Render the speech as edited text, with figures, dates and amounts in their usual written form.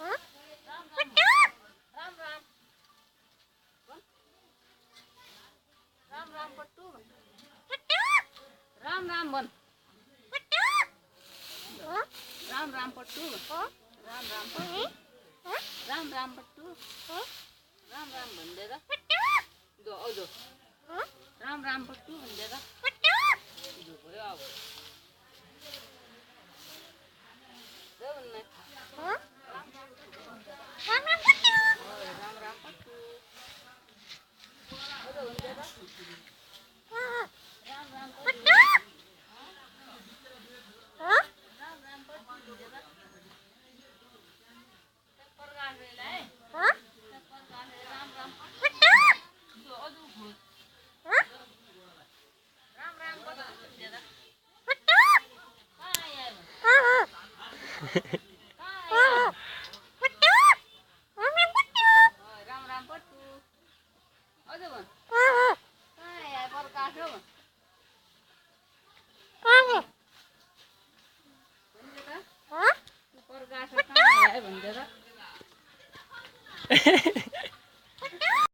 राम राम राम राम पट्टू राम राम बन राम राम पट्टू राम राम पट्टू राम राम पट्टू राम राम बन देगा दो दो राम राम पट्टू बन देगा दो बोले आओ दो बनना राम राम पट्टू राम राम पट्टू दो बन देगा राम राम पट्टू राम राम पट्टू देगा पर गाल रे ले पर गाल रे राम राम पट्टू दो दो भूत राम राम पट्टू देगा पट्टू कहां आया कहां आया पट्टू राम राम पट्टू अरे बन कहां आया पर काट हो कहां बन देगा पर गाठ कहां आया बन देगा